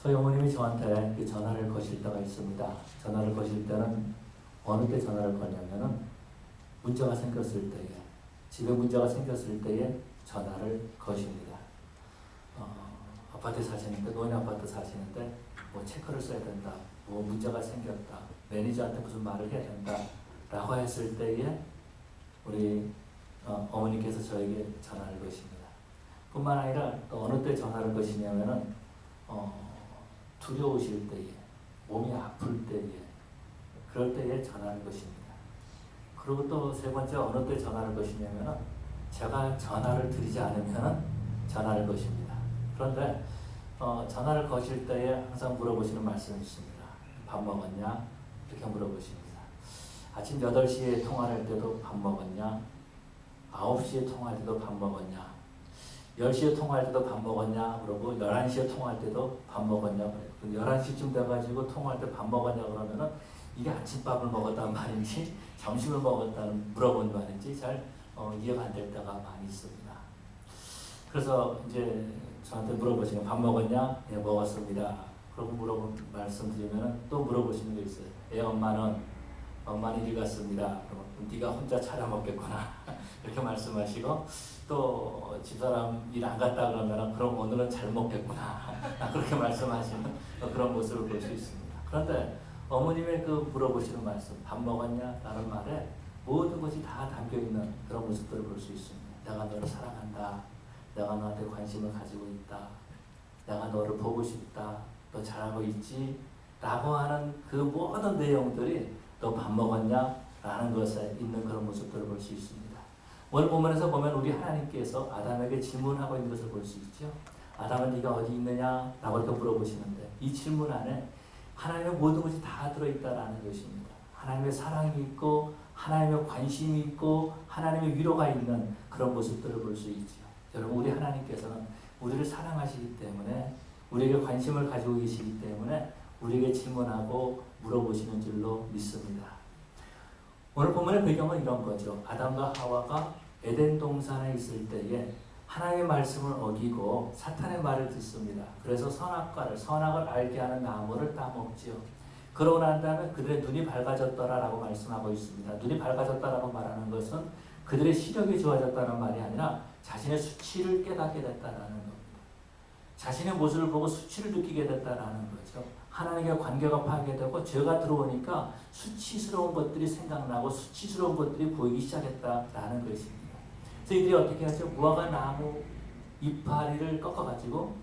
저희 어머님이 저한테 그 전화를 거실 때가 있습니다. 전화를 거실 때는 어느 때 전화를 거냐면은 문제가 생겼을 때에, 집에 문제가 생겼을 때에 전화를 거십니다. 아파트 사시는데, 노인 아파트 사시는데 뭐 체크를 써야 된다, 뭐 문제가 생겼다, 매니저한테 무슨 말을 해야 된다 라고 했을 때에 우리 어머니께서 저에게 전화를 거십니다. 뿐만 아니라 또 어느 때 전화를 거시냐면은 두려우실 때에, 몸이 아플 때에, 그럴 때에 전화를 거십니다. 그리고 또 세 번째, 어느 때 전화를 거시냐면은 제가 전화를 드리지 않으면은 전화를 거십니다. 그런데 전화를 거실 때에 항상 물어보시는 말씀이 있습니다. 밥 먹었냐? 이렇게 물어보십니다. 아침 8시에 통화할 때도 밥 먹었냐? 9시에 통화할 때도 밥 먹었냐? 10시에 통화할 때도 밥 먹었냐? 그러고 11시에 통화할 때도 밥 먹었냐? 그래요. 11시쯤 돼가지고 통화할 때 밥 먹었냐? 그러면은 이게 아침밥을 먹었단 말인지 점심을 먹었다는 물어본 말인지 잘 이해가 안 될 때가 많이 있습니다. 그래서 이제 저한테 물어보시면 밥 먹었냐? 예, 먹었습니다. 그러고 말씀드리면 또 물어보시는 게 있어요. 엄마는 일 갔습니다. 그럼 네가 혼자 차려 먹겠구나 이렇게 말씀하시고, 또 집사람 일 안 갔다 그러면 그럼 오늘은 잘 먹겠구나 그렇게 말씀하시는 그런 모습을 볼 수 있습니다. 그런데 어머님의 그 물어보시는 말씀, 밥 먹었냐? 라는 말에 모든 것이 다 담겨있는 그런 모습들을 볼 수 있습니다. 내가 너를 사랑한다. 내가 너한테 관심을 가지고 있다. 내가 너를 보고 싶다. 너 잘하고 있지? 라고 하는 그 모든 내용들이 너 밥 먹었냐? 라는 것에 있는 그런 모습들을 볼 수 있습니다. 오늘 본문에서 보면 우리 하나님께서 아담에게 질문하고 있는 것을 볼 수 있죠. 아담은 네가 어디 있느냐? 라고 이렇게 물어보시는데, 이 질문 안에 하나님의 모든 것이 다 들어있다라는 것입니다. 하나님의 사랑이 있고, 하나님의 관심이 있고, 하나님의 위로가 있는 그런 모습들을 볼 수 있죠. 여러분, 우리 하나님께서는 우리를 사랑하시기 때문에, 우리에게 관심을 가지고 계시기 때문에 우리에게 질문하고 물어보시는 줄로 믿습니다. 오늘 본문의 배경은 이런 거죠. 아담과 하와가 에덴 동산에 있을 때에 하나님의 말씀을 어기고 사탄의 말을 듣습니다. 그래서 선악을 알게 하는 나무를 따먹지요. 그러고 난 다음에 그들의 눈이 밝아졌더라라고 말씀하고 있습니다. 눈이 밝아졌다라고 말하는 것은 그들의 시력이 좋아졌다는 말이 아니라 자신의 수치를 깨닫게 됐다라는 겁니다. 자신의 모습을 보고 수치를 느끼게 됐다라는 거죠. 하나님과 관계가 파괴되고 죄가 들어오니까 수치스러운 것들이 생각나고 수치스러운 것들이 보이기 시작했다라는 것입니다. 그래서 이들이 어떻게 하죠? 무화과 나무 이파리를 꺾어가지고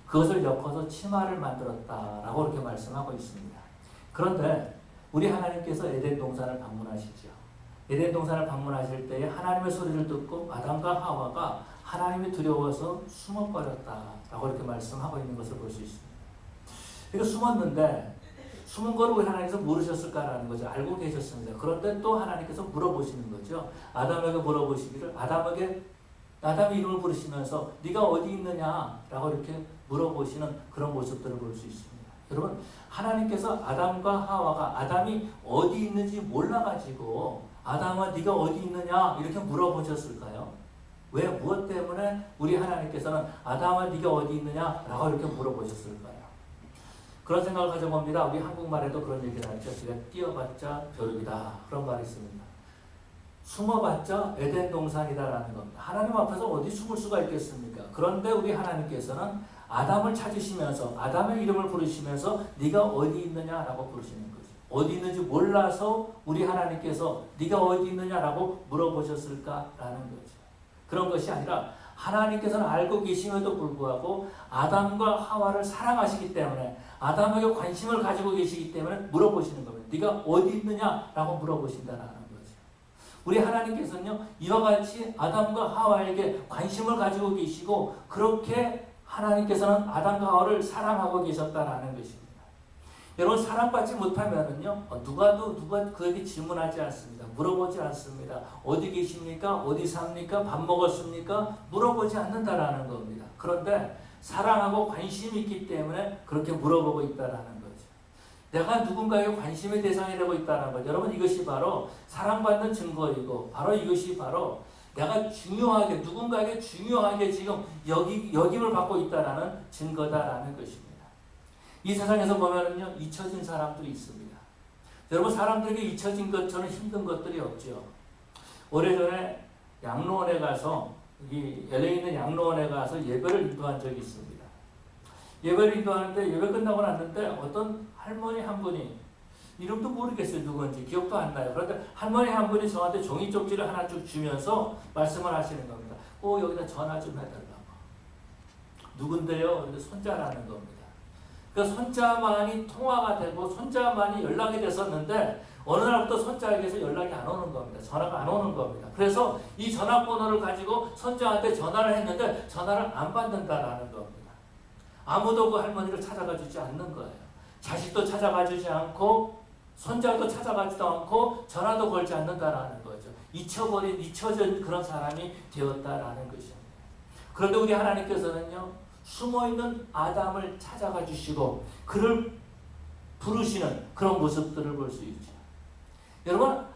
그것을 엮어서 치마를 만들었다라고 이렇게 말씀하고 있습니다. 그런데 우리 하나님께서 에덴 동산을 방문하시죠. 에덴 동산을 방문하실 때에 하나님의 소리를 듣고 아담과 하와가 하나님이 두려워서 숨어버렸다라고 이렇게 말씀하고 있는 것을 볼 수 있습니다. 그러니까 숨었는데 숨은 걸 왜 하나님께서 모르셨을까라는 거죠. 알고 계셨습니다. 그런데 또 하나님께서 물어보시는 거죠. 아담에게 물어보시기를, 아담의 이름을 부르시면서 네가 어디 있느냐라고 이렇게 물어보시는 그런 모습들을 볼 수 있습니다. 여러분, 하나님께서 아담과 하와가 아담이 어디 있는지 몰라가지고 아담아 네가 어디 있느냐 이렇게 물어보셨을까요? 왜, 무엇 때문에 우리 하나님께서는 아담아 네가 어디 있느냐라고 이렇게 물어보셨을까요? 그런 생각을 가져봅니다. 우리 한국말에도 그런 얘기를 하죠. 제가 뛰어봤자 벼룩이다, 그런 말이 있습니다. 숨어봤자 에덴 동산이다라는 겁니다. 하나님 앞에서 어디 숨을 수가 있겠습니까? 그런데 우리 하나님께서는 아담을 찾으시면서 아담의 이름을 부르시면서 네가 어디 있느냐라고 부르시는 거죠. 어디 있는지 몰라서 우리 하나님께서 네가 어디 있느냐라고 물어보셨을까라는 거죠. 그런 것이 아니라 하나님께서는 알고 계심에도 불구하고 아담과 하와를 사랑하시기 때문에, 아담에게 관심을 가지고 계시기 때문에 물어보시는 겁니다. 네가 어디 있느냐라고 물어보신다는 거죠. 우리 하나님께서는요, 이와 같이 아담과 하와에게 관심을 가지고 계시고, 그렇게 하나님께서는 아담과 하와를 사랑하고 계셨다는 것입니다. 여러분, 사랑받지 못하면은요, 누가 그에게 질문하지 않습니다. 물어보지 않습니다. 어디 계십니까? 어디 삽니까? 밥 먹었습니까? 물어보지 않는다라는 겁니다. 그런데 사랑하고 관심이 있기 때문에 그렇게 물어보고 있다라는 거죠. 내가 누군가의 관심의 대상이 되고 있다는 것. 여러분, 이것이 바로 사랑받는 증거이고, 바로 이것이 바로 내가 중요하게, 누군가에게 중요하게 지금 여김을 받고 있다라는 증거다라는 것입니다. 이 세상에서 보면은요, 잊혀진 사람들이 있습니다. 여러분, 사람들에게 잊혀진 것처럼 힘든 것들이 없죠. 오래전에 양로원에 가서, 이 LA에 있는 양로원에 가서 예배를 인도한 적이 있습니다. 예배를 인도하는데 예배 끝나고 났는데 어떤 할머니 한 분이, 이름도 모르겠어요, 누군지 기억도 안 나요. 그런데 할머니 한 분이 저한테 종이 쪽지를 하나 쭉 주면서 말씀을 하시는 겁니다. 여기다 전화 좀 해달라고. 누군데요? 근데 손자라는 겁니다. 그 손자만이 통화가 되고 손자만이 연락이 됐었는데 어느 날부터 손자에게서 연락이 안 오는 겁니다. 전화가 안 오는 겁니다. 그래서 이 전화번호를 가지고 손자한테 전화를 했는데 전화를 안 받는다라는 겁니다. 아무도 그 할머니를 찾아가 주지 않는 거예요. 자식도 찾아가 주지 않고 손자도 찾아가지도 않고 전화도 걸지 않는다라는 거죠. 잊혀진 그런 사람이 되었다라는 것입니다. 그런데 우리 하나님께서는요, 숨어있는 아담을 찾아가 주시고 그를 부르시는 그런 모습들을 볼 수 있죠. 여러분,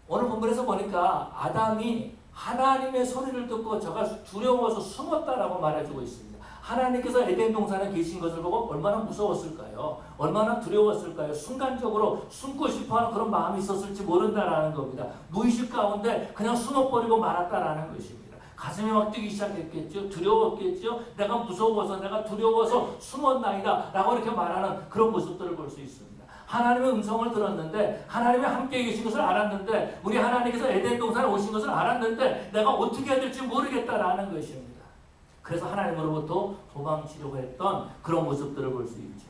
오늘 본문에서 보니까 아담이 하나님의 소리를 듣고 저가 두려워서 숨었다라고 말해주고 있습니다. 하나님께서 에덴 동산에 계신 것을 보고 얼마나 무서웠을까요? 얼마나 두려웠을까요? 순간적으로 숨고 싶어하는 그런 마음이 있었을지 모른다라는 겁니다. 무의식 가운데 그냥 숨어버리고 말았다라는 것입니다. 가슴이 막 뛰기 시작했겠죠. 두려웠겠죠. 내가 무서워서, 내가 두려워서 숨었나이다 라고 이렇게 말하는 그런 모습들을 볼 수 있습니다. 하나님의 음성을 들었는데, 하나님이 함께 계신 것을 알았는데, 우리 하나님께서 에덴 동산에 오신 것을 알았는데 내가 어떻게 해야 될지 모르겠다라는 것입니다. 그래서 하나님으로부터 도망치려고 했던 그런 모습들을 볼 수 있죠.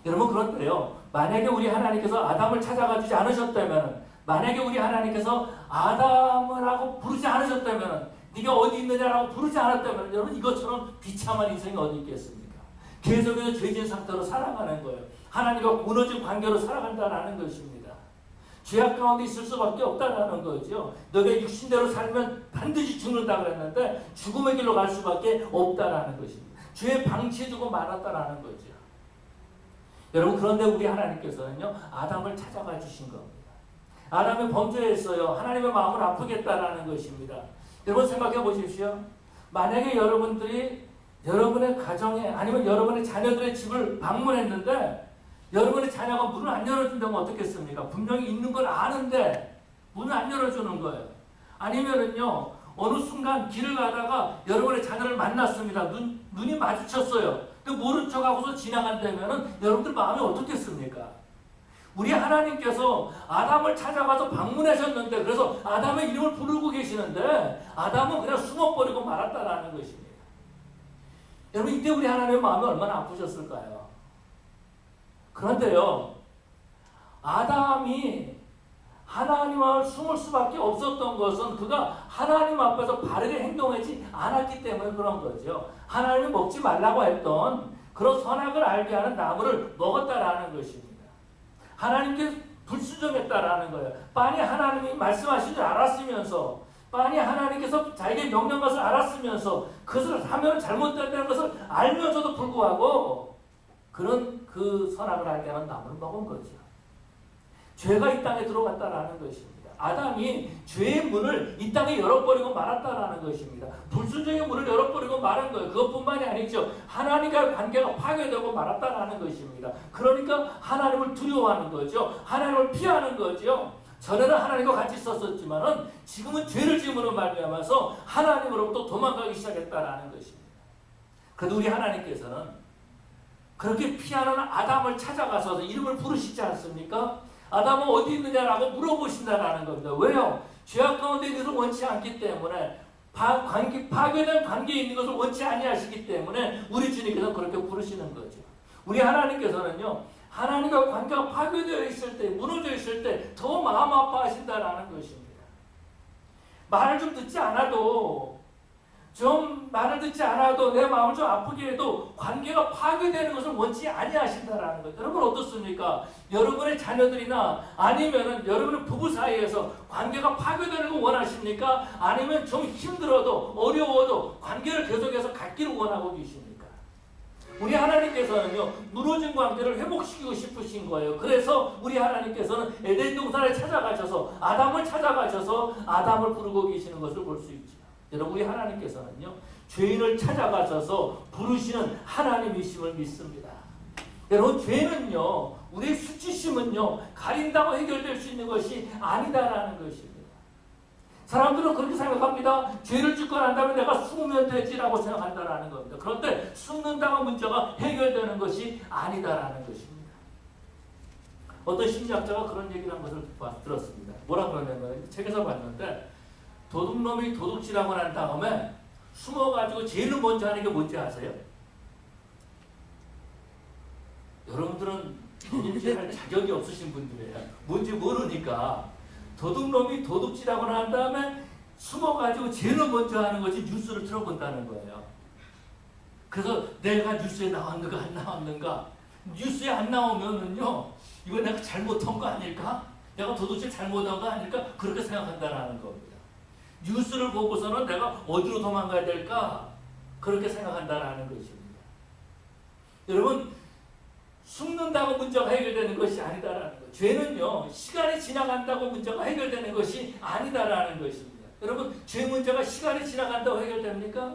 여러분, 그런데요, 만약에 우리 하나님께서 아담을 찾아가 주지 않으셨다면, 만약에 우리 하나님께서 아담을 하고 부르지 않으셨다면, 네가 어디 있느냐라고 부르지 않았다면, 여러분, 이것처럼 비참한 인생이 어디 있겠습니까? 계속해서 죄진 상태로 살아가는 거예요. 하나님과 무너진 관계로 살아간다는 것입니다. 죄악 가운데 있을 수밖에 없다는 거죠. 너가 육신대로 살면 반드시 죽는다 그랬는데 죽음의 길로 갈 수밖에 없다는 것입니다. 죄에 방치해두고 말았다는 거죠. 여러분, 그런데 우리 하나님께서는요, 아담을 찾아가 주신 겁니다. 아담이 범죄했어요. 하나님의 마음을 아프겠다라는 것입니다. 여러분, 생각해 보십시오. 만약에 여러분들이 여러분의 가정에 아니면 여러분의 자녀들의 집을 방문했는데 여러분의 자녀가 문을 안 열어준다면 어떻겠습니까? 분명히 있는 걸 아는데 문을 안 열어주는 거예요. 아니면은요, 어느 순간 길을 가다가 여러분의 자녀를 만났습니다. 눈이 마주쳤어요. 근데 모른 척하고서 지나간다면은 여러분들 마음이 어떻겠습니까? 우리 하나님께서 아담을 찾아가서 방문하셨는데, 그래서 아담의 이름을 부르고 계시는데 아담은 그냥 숨어버리고 말았다라는 것입니다. 여러분, 이때 우리 하나님의 마음이 얼마나 아프셨을까요? 그런데요, 아담이 하나님을 숨을 수밖에 없었던 것은 그가 하나님 앞에서 바르게 행동하지 않았기 때문에 그런 거죠. 하나님이 먹지 말라고 했던 그런 선악을 알게 하는 나무를 먹었다라는 것입니다. 하나님께 불순종했다라는 거예요. 빤히 하나님이 말씀하신 줄 알았으면서, 빤히 하나님께서 자기의 명령 것을 알았으면서, 그것을 하면 잘못된다는 것을 알면서도 불구하고 그런 그 선악을 알게 하는 나무를 먹은 거죠. 죄가 이 땅에 들어갔다라는 것입니다. 아담이 죄의 문을 이 땅에 열어버리고 말았다라는 것입니다. 불순종의 문을 열어버리고 말한 거예요. 그것뿐만이 아니죠. 하나님과의 관계가 파괴되고 말았다라는 것입니다. 그러니까 하나님을 두려워하는 거죠. 하나님을 피하는 거죠. 전에는 하나님과 같이 있었지만은 지금은 죄를 지음으로 말미암아서 하나님으로부터 도망가기 시작했다라는 것입니다. 그래도 우리 하나님께서는 그렇게 피하는 아담을 찾아가서 이름을 부르시지 않습니까? 아담은 어디 있느냐라고 물어보신다라는 겁니다. 왜요? 죄악 가운데 있는 것을 원치 않기 때문에, 파괴된 관계에 있는 것을 원치 아니하시기 때문에 우리 주님께서는 그렇게 부르시는 거죠. 우리 하나님께서는요, 하나님과 관계가 파괴되어 있을 때, 무너져 있을 때 더 마음 아파하신다라는 것입니다. 말을 좀 듣지 않아도, 말을 듣지 않아도 내 마음을 좀 아프게 해도 관계가 파괴되는 것을 원치 아니하신다라는 거예요. 여러분, 어떻습니까? 여러분의 자녀들이나 아니면은 여러분의 부부 사이에서 관계가 파괴되는 걸 원하십니까? 아니면 좀 힘들어도 어려워도 관계를 계속해서 갖기를 원하고 계십니까? 우리 하나님께서는요, 무너진 관계를 회복시키고 싶으신 거예요. 그래서 우리 하나님께서는 에덴 동산에 찾아가셔서 아담을 찾아가셔서 아담을 부르고 계시는 것을 볼 수 있죠. 여러분, 우리 하나님께서는요, 죄인을 찾아가셔서 부르시는 하나님이심을 믿습니다. 여러분, 죄는요, 우리의 수치심은요, 가린다고 해결될 수 있는 것이 아니다라는 것입니다. 사람들은 그렇게 생각합니다. 죄를 짓고 난 다음에 내가 숨으면 되지라고 생각한다라는 겁니다. 그런데 숨는다고 문제가 해결되는 것이 아니다라는 것입니다. 어떤 심리학자가 그런 얘기를 한 것을 들었습니다. 뭐라 그러냐면, 책에서 봤는데, 도둑놈이 도둑질하고 난 다음에 숨어가지고 제일 먼저 하는 게 뭔지 아세요? 여러분들은 도둑질할 자격이 없으신 분들이에요. 뭔지 모르니까 도둑놈이 도둑질하고 난 다음에 숨어가지고 제일 먼저 하는 것이 뉴스를 틀어본다는 거예요. 그래서 내가 뉴스에 나왔는가 안 나왔는가, 뉴스에 안 나오면은요, 이거 내가 잘못한 거 아닐까? 내가 도둑질 잘못한 거 아닐까? 그렇게 생각한다는 겁니다. 뉴스를 보고서는 내가 어디로 도망가야 될까? 그렇게 생각한다는 것입니다. 여러분, 숨는다고 문제가 해결되는 것이 아니다라는 것. 죄는요, 시간이 지나간다고 문제가 해결되는 것이 아니다라는 것입니다. 여러분, 죄 문제가 시간이 지나간다고 해결됩니까?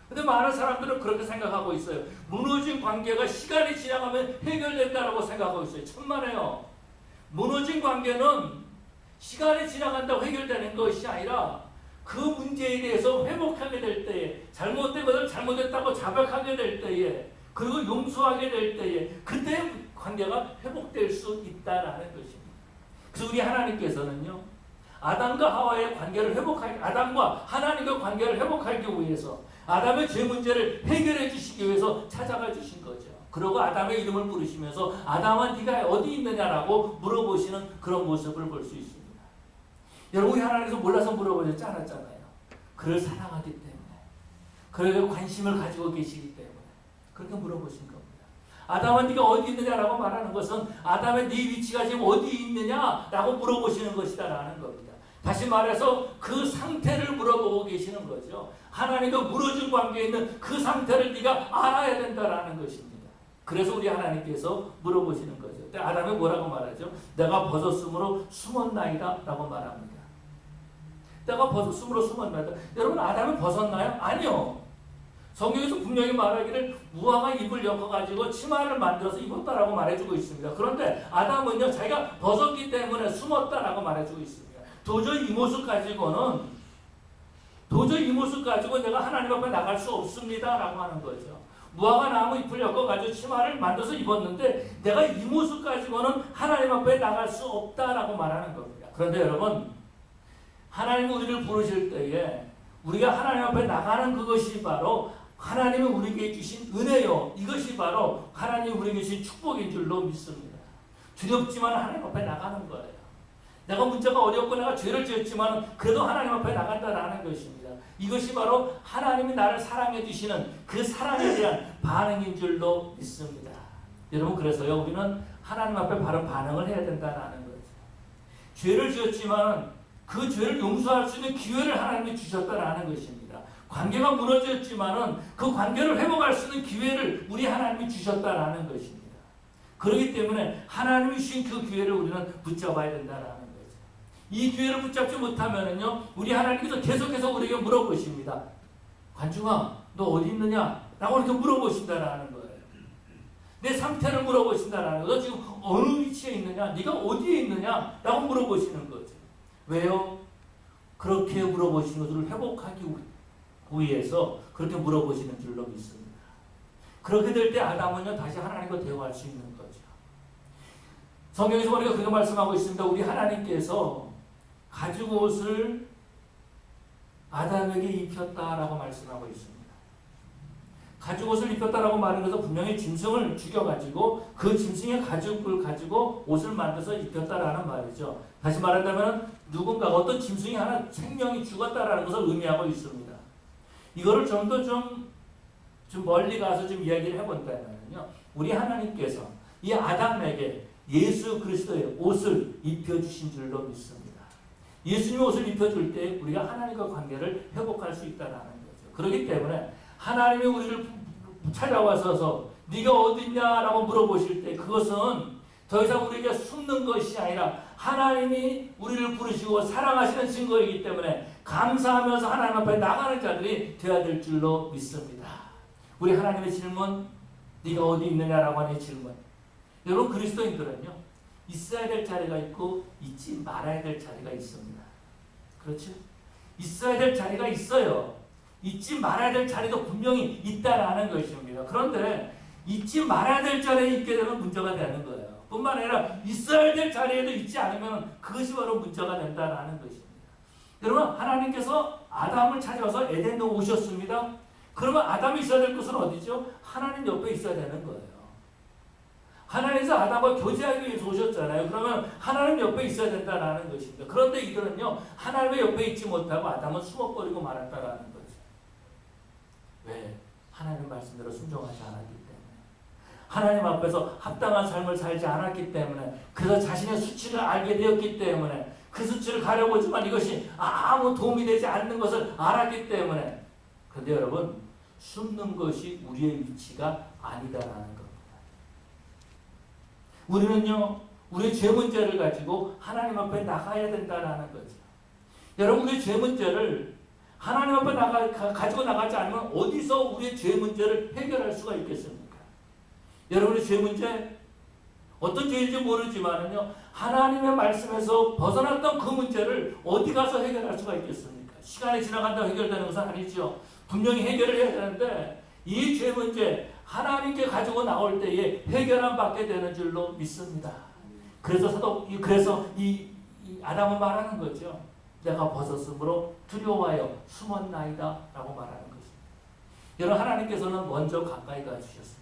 근데 많은 사람들은 그렇게 생각하고 있어요. 무너진 관계가 시간이 지나가면 해결된다라고 생각하고 있어요. 천만에요. 무너진 관계는 시간이 지나간다고 해결되는 것이 아니라 그 문제에 대해서 회복하게 될 때에, 잘못된 것을 잘못했다고 자백하게 될 때에, 그리고 용서하게 될 때에, 그때 관계가 회복될 수 있다라는 것입니다. 그래서 우리 하나님께서는요, 아담과 하와의 관계를 아담과 하나님과 관계를 회복하기 위해서, 아담의 죄 문제를 해결해 주시기 위해서 찾아가 주신 거죠. 그리고 아담의 이름을 부르시면서 아담아 네가 어디 있느냐라고 물어보시는 그런 모습을 볼 수 있습니다. 여러분, 우리 하나님께서 몰라서 물어보지 않았잖아요. 그를 사랑하기 때문에, 그에게 관심을 가지고 계시기 때문에 그렇게 물어보신 겁니다. 아담아 네가 어디 있느냐라고 말하는 것은 아담의 네 위치가 지금 어디 있느냐라고 물어보시는 것이다라는 겁니다. 다시 말해서 그 상태를 물어보고 계시는 거죠. 하나님과 무너진 관계에 있는 그 상태를 네가 알아야 된다라는 것입니다. 그래서 우리 하나님께서 물어보시는 거죠. 아담이 뭐라고 말하죠? 내가 벗었으므로 숨었나이다 라고 말합니다. 내가 벗었으므로 숨었나이다. 여러분, 아담이 벗었나요? 아니요. 성경에서 분명히 말하기를 무화과 잎을 엮어가지고 치마를 만들어서 입었다라고 말해주고 있습니다. 그런데 아담은요, 자기가 벗었기 때문에 숨었다라고 말해주고 있습니다. 도저히 이 모습 가지고 내가 하나님 앞에 나갈 수 없습니다 라고 하는 거죠. 무화과 나무 잎을 엮어가지고 치마를 만들어서 입었는데 내가 이 모습 가지고는 하나님 앞에 나갈 수 없다라고 말하는 겁니다. 그런데 여러분, 하나님이 우리를 부르실 때에 우리가 하나님 앞에 나가는 그것이 바로 하나님이 우리에게 주신 은혜요, 이것이 바로 하나님이 우리에게 주신 축복인 줄로 믿습니다. 두렵지만 하나님 앞에 나가는 거예요. 내가 문제가 어렵고 내가 죄를 지었지만 그래도 하나님 앞에 나간다라는 것입니다. 이것이 바로 하나님이 나를 사랑해 주시는 그 사랑에 대한 반응인 줄로 믿습니다. 여러분, 그래서요, 우리는 하나님 앞에 바로 반응을 해야 된다는 거죠. 죄를 지었지만 그 죄를 용서할 수 있는 기회를 하나님이 주셨다라는 것입니다. 관계가 무너졌지만은 그 관계를 회복할 수 있는 기회를 우리 하나님이 주셨다라는 것입니다. 그렇기 때문에 하나님이 주신 그 기회를 우리는 붙잡아야 된다라는 거죠. 이 기회를 붙잡지 못하면은요, 우리 하나님께서 계속해서 우리에게 물어보십니다. 관중아, 너 어디 있느냐? 라고 이렇게 물어보신다라는 거예요. 내 상태를 물어보신다라는 거예요. 너 지금 어느 위치에 있느냐? 네가 어디에 있느냐? 라고 물어보시는 거죠. 왜요? 그렇게 물어보시는 것을 회복하기 위해서 그렇게 물어보시는 줄로 믿습니다. 그렇게 될 때 아담은요, 다시 하나님과 대화할 수 있는 거죠. 성경에서 우리가 그렇게 말씀하고 있습니다. 우리 하나님께서 가죽 옷을 아담에게 입혔다라고 말씀하고 있습니다. 가죽 옷을 입혔다라고 말하는 것은 분명히 짐승을 죽여가지고 그 짐승의 가죽을 가지고 옷을 만들어서 입혔다라는 말이죠. 다시 말한다면 누군가가 어떤 짐승이 하나 생명이 죽었다라는 것을 의미하고 있습니다. 이거를 좀 더 좀 멀리 가서 좀 이야기를 해본다면요, 우리 하나님께서 이 아담에게 예수 그리스도의 옷을 입혀주신 줄로 믿습니다. 예수님의 옷을 입혀줄 때 우리가 하나님과 관계를 회복할 수 있다는 거죠. 그렇기 때문에 하나님이 우리를 찾아와서 네가 어디 있냐라고 물어보실 때 그것은 더 이상 우리에게 숨는 것이 아니라 하나님이 우리를 부르시고 사랑하시는 증거이기 때문에 감사하면서 하나님 앞에 나가는 자들이 되어야 될 줄로 믿습니다. 우리 하나님의 질문, 네가 어디 있느냐라고 하는 질문, 여러분, 그리스도인들은요, 있어야 될 자리가 있고 있지 말아야 될 자리가 있습니다. 그렇죠? 있어야 될 자리가 있어요. 잊지 말아야 될 자리도 분명히 있다라는 것입니다. 그런데 잊지 말아야 될 자리에 있게 되면 문제가 되는 거예요. 뿐만 아니라 있어야 될 자리에도 있지 않으면 그것이 바로 문제가 된다라는 것입니다. 여러분, 하나님께서 아담을 찾아와서 에덴에 오셨습니다. 그러면 아담이 있어야 될 곳은 어디죠? 하나님 옆에 있어야 되는 거예요. 하나님께서 아담과 교제하기 위해서 오셨잖아요. 그러면 하나님 옆에 있어야 된다는 것입니다. 그런데 이들은요, 하나님의 옆에 있지 못하고 아담은 숨어버리고 말았다라는 거죠. 왜? 하나님 말씀대로 순종하지 않았기 때문에. 하나님 앞에서 합당한 삶을 살지 않았기 때문에. 그래서 자신의 수치를 알게 되었기 때문에. 그 수치를 가려보지만 이것이 아무 도움이 되지 않는 것을 알았기 때문에. 그런데 여러분, 숨는 것이 우리의 위치가 아니다라는 겁니다. 우리는요, 우리의 죄 문제를 가지고 하나님 앞에 나가야 된다는 거죠. 여러분, 우리의 죄 문제를 하나님 앞에 가지고 나가지 않으면 어디서 우리의 죄 문제를 해결할 수가 있겠습니까? 여러분의 죄 문제, 어떤 죄인지 모르지만은요, 하나님의 말씀에서 벗어났던 그 문제를 어디 가서 해결할 수가 있겠습니까? 시간이 지나간다고 해결되는 것은 아니죠. 분명히 해결을 해야 되는데, 이 죄 문제, 하나님께 가지고 나올 때에 해결함 받게 되는 줄로 믿습니다. 그래서 이 아담은 말하는 거죠. 내가 벗었으므로 두려워하여 숨었나이다 라고 말하는 것입니다. 여러분, 하나님께서는 먼저 가까이 가주셨습니다.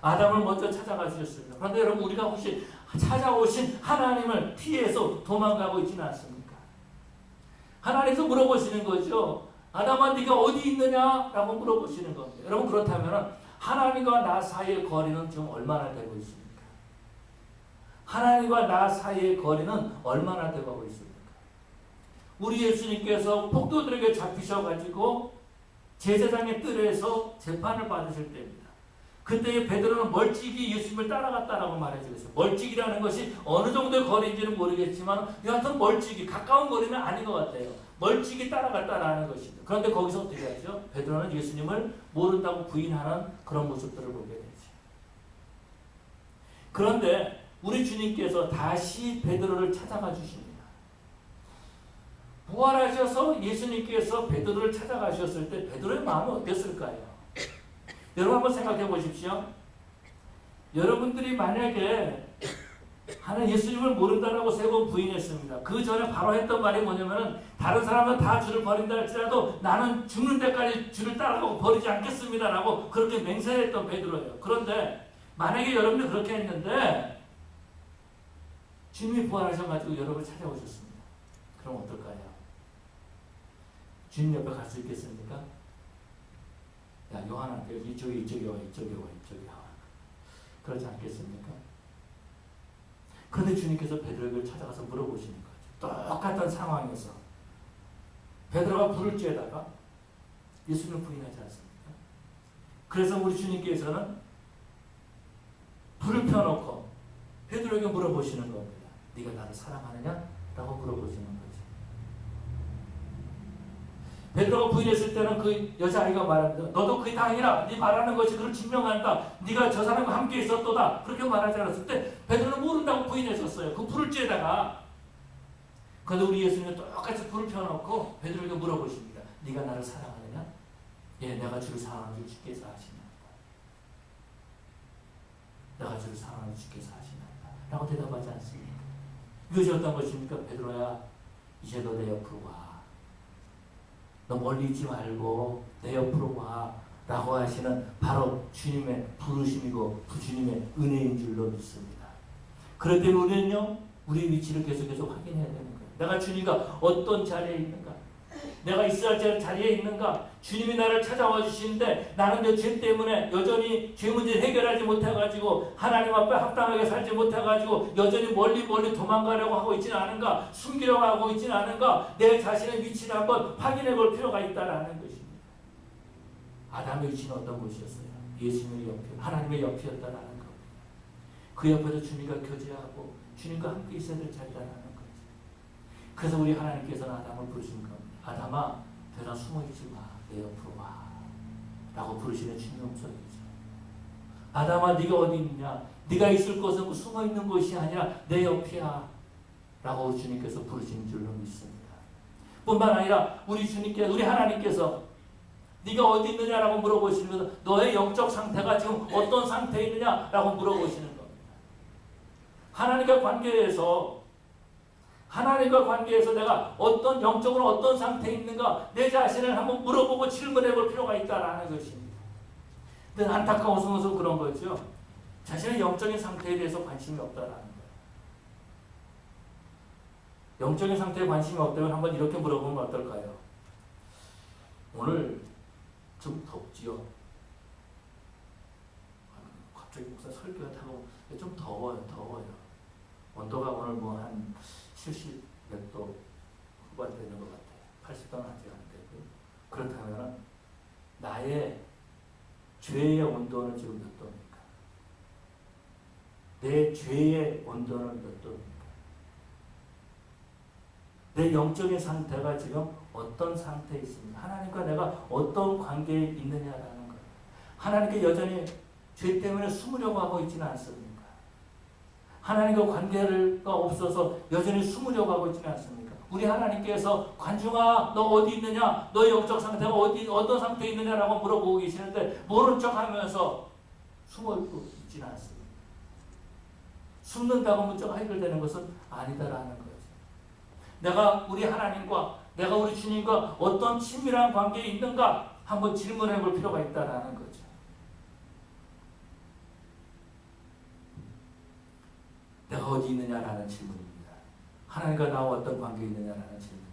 아담을 먼저 찾아가 주셨습니다. 그런데 여러분, 우리가 혹시 찾아오신 하나님을 피해서 도망가고 있지는 않습니까? 하나님께서 물어보시는 거죠. 아담아, 네가 어디 있느냐? 라고 물어보시는 겁니다. 여러분, 그렇다면 하나님과 나 사이의 거리는 지금 얼마나 되고 있습니까? 하나님과 나 사이의 거리는 얼마나 되고 있습니까? 우리 예수님께서 폭도들에게 잡히셔가지고 제사장의 뜰에서 재판을 받으실 때입니다. 그때 베드로는 멀찍이 예수님을 따라갔다라고 말해주고 있어요. 멀찍이라는 것이 어느 정도의 거리인지는 모르겠지만 여하튼 멀찍이, 가까운 거리는 아닌 것 같아요. 멀찍이 따라갔다라는 것입니다. 그런데 거기서 어떻게 하죠? 베드로는 예수님을 모른다고 부인하는 그런 모습들을 보게 되죠. 그런데 우리 주님께서 다시 베드로를 찾아가 주십니다. 부활하셔서 예수님께서 베드로를 찾아가셨을 때 베드로의 마음이 어땠을까요? 여러분, 한번 생각해 보십시오. 여러분들이 만약에 하나님 예수님을 모른다라고 3번 부인했습니다. 그 전에 바로 했던 말이 뭐냐면은, 다른 사람은 다 주를 버린다 할지라도 나는 죽는 데까지 주를 따라가고 버리지 않겠습니다라고 그렇게 맹세했던 베드로예요. 그런데 만약에 여러분이 그렇게 했는데 주님이 부활하셔가지고 여러분을 찾아오셨습니다. 그럼 어떨까요? 주님 옆에 갈 수 있겠습니까? 야, 요한아, 이쪽에 와. 그렇지 않겠습니까? 그런데 주님께서 베드로를 찾아가서 물어보시는 거죠. 똑같은 상황에서 베드로가 불을 쬐다가 예수님을 부인하지 않습니까? 그래서 우리 주님께서는 불을 펴놓고 베드로에게 물어보시는 겁니다. 네가 나를 사랑하느냐? 라고 물어보시는 거죠. 베드로가 부인했을 때는 그 여자아이가 말합니다. 너도 그게 다행이라. 네 말하는 것이 그걸 증명한다. 네가 저 사람과 함께 있었도다. 그렇게 말하지 않았을 때 베드로는 모른다고 부인했었어요. 그 불을 쬐다가. 그런데 우리 예수님은 똑같이 불을 펴놓고 베드로에게 물어보십니다. 네가 나를 사랑하느냐? 예, 내가 주를 사랑하는 줄 주께서 아시나이다. 내가 주를 사랑하는 줄 주께서 아시나이다. 라고 대답하지 않습니까? 이것이 어떤 것입니까? 베드로야, 이제 너 내 옆으로 와. 너 멀리 있지 말고 내 옆으로 와 라고 하시는 바로 주님의 부르심이고 주님의 은혜인 줄로 믿습니다. 그럴 때 우리는요, 우리의 위치를 계속해서 확인해야 되는 거예요. 내가 주님과 어떤 자리에 있는가? 내가 있어야 할 자리에 있는가? 주님이 나를 찾아와 주시는데 나는 내 죄 때문에 여전히 죄 문제를 해결하지 못해가지고 하나님 앞에 합당하게 살지 못해가지고 여전히 멀리 도망가려고 하고 있지는 않은가? 숨기려고 하고 있지는 않은가? 내 자신의 위치를 한번 확인해 볼 필요가 있다는 것입니다. 아담의 위치는 어떤 곳이었어요? 예수님의 옆, 하나님의 옆이었다는 것. 그 옆에서 주님과 교제하고 주님과 함께 있어야 될 자리라는 거죠. 그래서 우리 하나님께서는 아담을 부르신 겁니다. 아담아, 더 이상 숨어있지 마. 내 옆으로 와. 라고 부르시는 주님의 목소리죠. 아담아 네가 어디 있느냐? 네가 있을 곳은 숨어 있는 곳이 아니라 내 옆이야 라고 주님께서 부르신 줄로 믿습니다. 뿐만 아니라 우리 하나님께서 네가 어디 있느냐라고 물어보시는 것은 너의 영적 상태가 지금 어떤 상태에 있느냐라고 물어보시는 겁니다. 하나님과 관계에서 내가 어떤 영적으로 어떤 상태에 있는가 내 자신을 한번 물어보고 질문해 볼 필요가 있다라는 것입니다. 근데 안타까운 것은 그런 거죠. 자신의 영적인 상태에 대해서 관심이 없다라는 거예요. 영적인 상태에 관심이 없다면 한번 이렇게 물어보면 어떨까요? 오늘 좀 덥지요? 갑자기 목사 설교가 타고 좀 더워요. 온도가 오늘 뭐 한 70 몇 도 후반 되는 것 같아요. 80도는 아직 안 되고. 그렇다면 나의 죄의 온도는 지금 몇 도입니까? 내 죄의 온도는 몇 도입니까? 내 영적인 상태가 지금 어떤 상태에 있습니까? 하나님과 내가 어떤 관계에 있느냐라는 거예요. 하나님께 여전히 죄 때문에 숨으려고 하고 있지는 않습니까? 하나님과 관계가 없어서 여전히 숨으려고 하고 있지는 않습니까? 우리 하나님께서 관중아 너 어디 있느냐? 너의 영적 상태가 어떤 상태에 있느냐라고 물어보고 계시는데 모른 척하면서 숨어있고 있지는 않습니다. 숨는다고 문제가 해결되는 것은 아니다라는 거예요. 내가 우리 하나님과 내가 우리 주님과 어떤 친밀한 관계에 있는가 한번 질문해 볼 필요가 있다라는 거죠. 내가 어디 있느냐라는 질문입니다. 하나님과 나와 어떤 관계에 있느냐라는 질문입니다.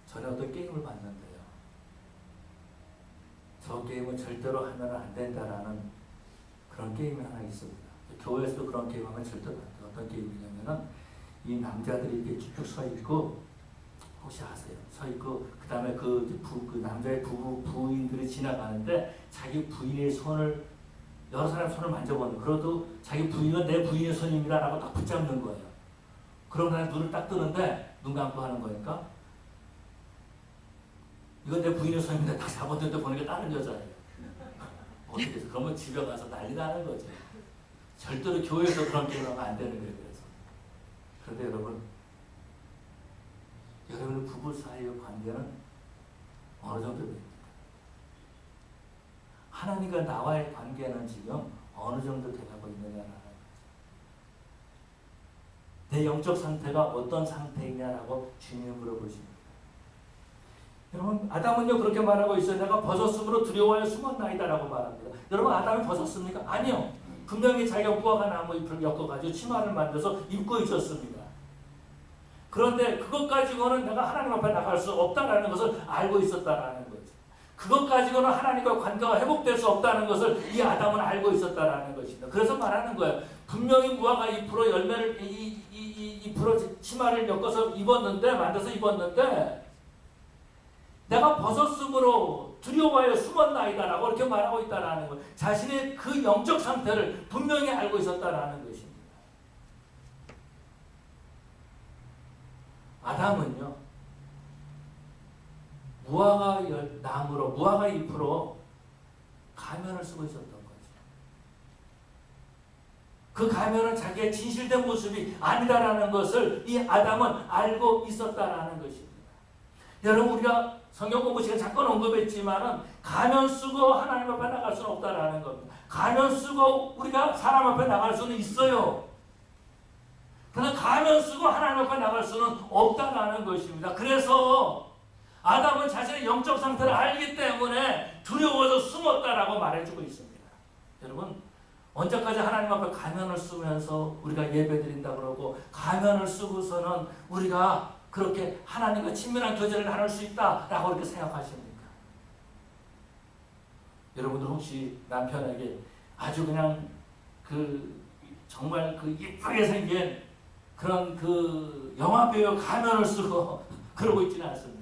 전에 어떤 게임을 봤는데요. 저 게임은 절대로 하면 안 된다라는 그런 게임이 하나 있습니다. 교회에서도 그런 게임하면 절대로 안 돼요. 어떤 게임이냐면은 이 남자들이 이렇게 쭉쭉 서 있고 혹시 아세요? 서 있고 그 다음에 그 남자의 부인들이 지나가는데 자기 부인의 손을 여러 사람 손을 만져보는 거예요. 그래도 자기 부인은 내 부인의 손입니다 라고 딱 붙잡는 거예요. 그러고 나서 눈을 딱 뜨는데 눈 감고 하는 거니까 이건 내 부인의 손입니다. 딱 잡았는데 보는 게 다른 여자예요. 어떻게 해서 그러면 집에 가서 난리 나는 거죠. 절대로 교회에서 그런 게임 하면 안 되는 거예요. 그런데 여러분 부부 사이의 관계는 어느 정도 됩니까? 하나님과 나와의 관계는 지금 어느 정도 돼가고 있느냐라는 거죠. 내 영적 상태가 어떤 상태이냐라고 주님이 물어보십니다. 여러분 아담은요 그렇게 말하고 있어요. 내가 벗었으므로 두려워하여 숨었나이다라고 말합니다. 여러분 아담이 벗었습니까? 아니요. 분명히 자기가 무화과 나무 잎을 엮어가지고 치마를 만들어서 입고 있었습니다. 그런데 그것 가지고는 내가 하나님 앞에 나갈 수 없다는 것을 알고 있었다는 거죠. 그것 가지고는 하나님과 관계가 회복될 수 없다는 것을 이 아담은 알고 있었다는 것입니다. 그래서 말하는 거예요. 분명히 무화과 잎으로 열매를 잎으로 치마를 엮어서 만들어서 입었는데 내가 벗었으므로 두려워하여 숨었나이다라고 이렇게 말하고 있다라는 거예요. 자신의 그 영적 상태를 분명히 알고 있었다라는 것입니다. 아담은요 무화과 잎으로 가면을 쓰고 있었던 거죠. 그 가면은 자기의 진실된 모습이 아니다라는 것을 이 아담은 알고 있었다라는 것입니다. 여러분 우리가 성경 공부 시간 잠깐 언급했지만은 가면 쓰고 하나님 앞에 나갈 수는 없다라는 겁니다. 가면 쓰고 우리가 사람 앞에 나갈 수는 있어요. 그러나 가면 쓰고 하나님 앞에 나갈 수는 없다라는 것입니다. 그래서 아담은 자신의 영적 상태를 알기 때문에 두려워서 숨었다라고 말해주고 있습니다. 여러분 언제까지 하나님 앞에 가면을 쓰면서 우리가 예배드린다 그러고 가면을 쓰고서는 우리가 그렇게 하나님과 친밀한 교제를 나눌 수 있다라고 그렇게 생각하십니까? 여러분들 혹시 남편에게 아주 그냥 정말 예쁘게 생긴 그런 영화배우 가면을 쓰고 그러고 있지는 않습니까?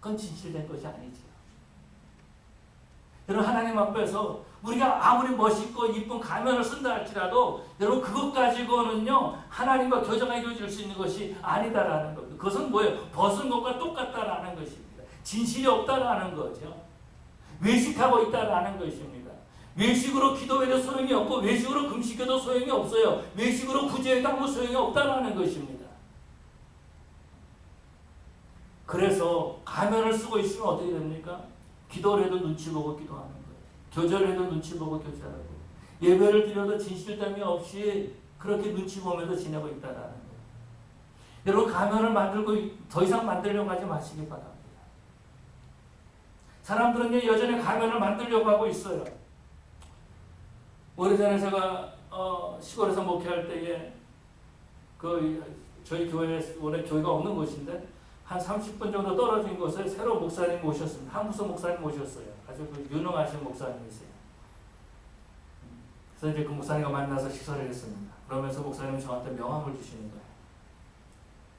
그건 진실된 것이 아니죠. 여러분 하나님 앞에서 우리가 아무리 멋있고 이쁜 가면을 쓴다 할지라도 여러분 그것 가지고는요 하나님과 교제가 이루어질 수 있는 것이 아니다라는 겁니다. 그것은 뭐예요? 벗은 것과 똑같다라는 것입니다. 진실이 없다라는 거죠. 외식하고 있다라는 것입니다. 외식으로 기도해도 소용이 없고 외식으로 금식해도 소용이 없어요. 외식으로 구제해도 아무 소용이 없다라는 것입니다. 그래서 가면을 쓰고 있으면 어떻게 됩니까? 기도를 해도 눈치 보고 기도하는 거예요. 교절을 해도 눈치 보고 교절하고, 예배를 드려도 진실됨이 없이 그렇게 눈치 보면서 지내고 있다라는 거예요. 여러분, 가면을 만들고 더 이상 만들려고 하지 마시기 바랍니다. 사람들은 여전히 가면을 만들려고 하고 있어요. 오래전에 제가 시골에서 목회할 때에 저희 교회에 원래 교회가 없는 곳인데 한 30분 정도 떨어진 곳에 새로 목사님 모셨습니다. 한국서 목사님 모셨어요. 아주 유능하신 목사님이세요. 그래서 이제 그 목사님과 만나서 식사를 했습니다. 그러면서 목사님은 저한테 명함을 주시는 거예요.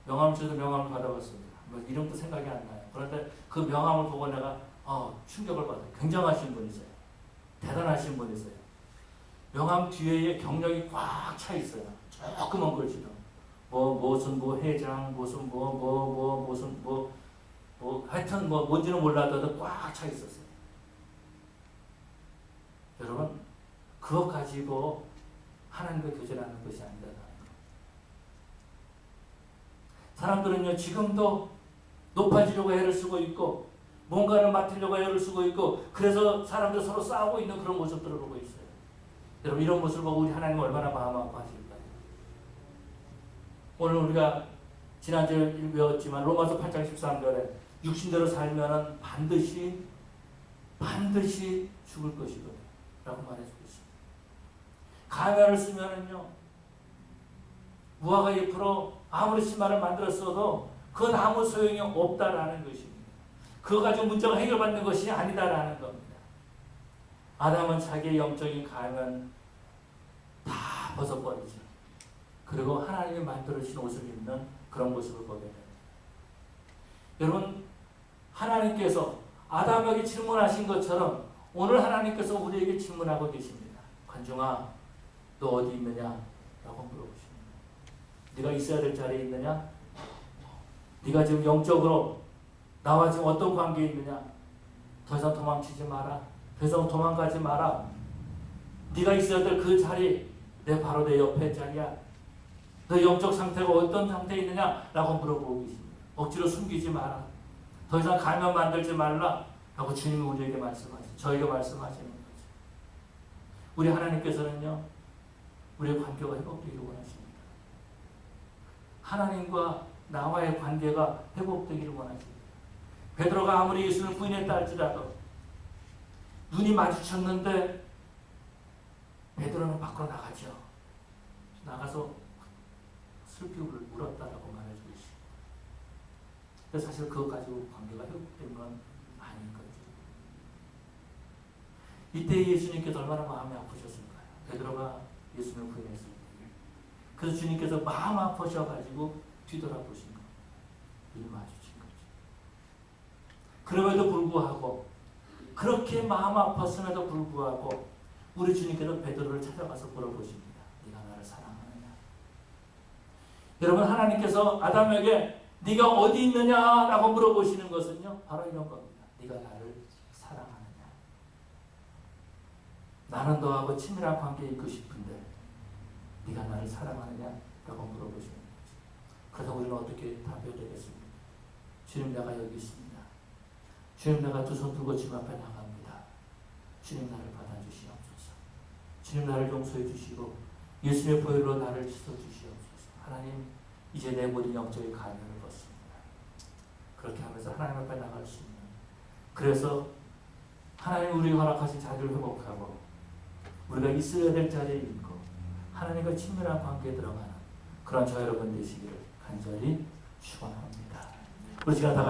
명함을 주셔서 명함을 받아봤습니다. 뭐 이름도 생각이 안 나요. 그런데 그 명함을 보고 내가 충격을 받아요. 굉장하신 분이세요. 대단하신 분이세요. 명함 뒤에 경력이 꽉 차 있어요. 조그만 글씨도. 무슨 회장, 무슨 하여튼 뭔지는 몰라도 꽉 차 있었어요. 여러분, 그것 가지고 하나님과 교제하는 것이 아니다. 사람들은요, 지금도 높아지려고 애를 쓰고 있고, 뭔가를 맡으려고 애를 쓰고 있고, 그래서 사람들 서로 싸우고 있는 그런 모습들을 보고 있어요. 여러분, 이런 모습을 보고 우리 하나님 얼마나 마음 아파하실까요? 오늘 우리가 지난주에 배웠지만 로마서 8장 13절에 육신대로 살면은 반드시 죽을 것이거든 라고 말해주고 있습니다. 가면을 쓰면은요, 무화과 잎으로 아무리 신발을 만들었어도 그건 아무 소용이 없다라는 것입니다. 그거 가지고 문제가 해결받는 것이 아니다라는 겁니다. 아담은 자기의 영적인 가면 다 벗어버리죠. 그리고 하나님이 만들어주신 옷을 입는 그런 모습을 보게 됩니다. 여러분, 하나님께서 아담에게 질문하신 것처럼 오늘 하나님께서 우리에게 질문하고 계십니다. 관중아, 너 어디 있느냐? 라고 물어보십니다. 네가 있어야 될 자리에 있느냐? 네가 지금 영적으로 나와 지금 어떤 관계에 있느냐? 더 이상 도망치지 마라. 더 이상 도망가지 마라. 네가 있어야 될 그 자리, 바로 내 옆에 자리야. 너 영적 상태가 어떤 상태에 있느냐? 라고 물어보고 계십니다. 억지로 숨기지 마라. 더 이상 가면 만들지 말라. 라고 주님이 우리에게 말씀하시죠. 저에게 말씀하시는 거죠. 우리 하나님께서는요, 우리의 관계가 회복되기를 원하십니다. 하나님과 나와의 관계가 회복되기를 원하십니다. 베드로가 아무리 예수를 부인했다 할지라도 눈이 마주쳤는데 베드로는 밖으로 나가죠. 나가서 슬피 울었다라고 말해주고 있습니다. 그래서 사실 그것 가지고 관계가 회복된 건 아닌 거죠. 이때 예수님께서 얼마나 마음이 아프셨을까요? 베드로가 예수님을 부인했을 때. 그래서 주님께서 마음 아프셔가지고 뒤돌아보신 거예요. 눈이 마주친 거죠. 그럼에도 불구하고, 그렇게 마음 아팠음에도 불구하고 우리 주님께서 베드로를 찾아가서 물어보십니다. 네가 나를 사랑하느냐? 여러분, 하나님께서 아담에게 네가 어디 있느냐라고 물어보시는 것은요, 바로 이런 겁니다. 네가 나를 사랑하느냐? 나는 너하고 친밀한 관계에 있고 싶은데 네가 나를 사랑하느냐라고 물어보시는 거죠. 그래서 우리는 어떻게 답해야 되겠습니까? 주님, 내가 여기 있습니다. 주님, 내가 두 손 들고 주님 앞에 나갑니다. 주님, 나를 받아주시옵소서. 주님, 나를 용서해 주시고 예수님의 보혈로 나를 씻어주시옵소서. 하나님, 이제 내 모든 영적인 가면을 벗습니다. 그렇게 하면서 하나님 앞에 나갈 수 있는, 그래서 하나님 우리 허락하신 자리를 회복하고 우리가 있어야 될 자리에 있고 하나님과 친밀한 관계에 들어가는 그런 저 여러분 되시기를 간절히 축원합니다. 우리 시간 다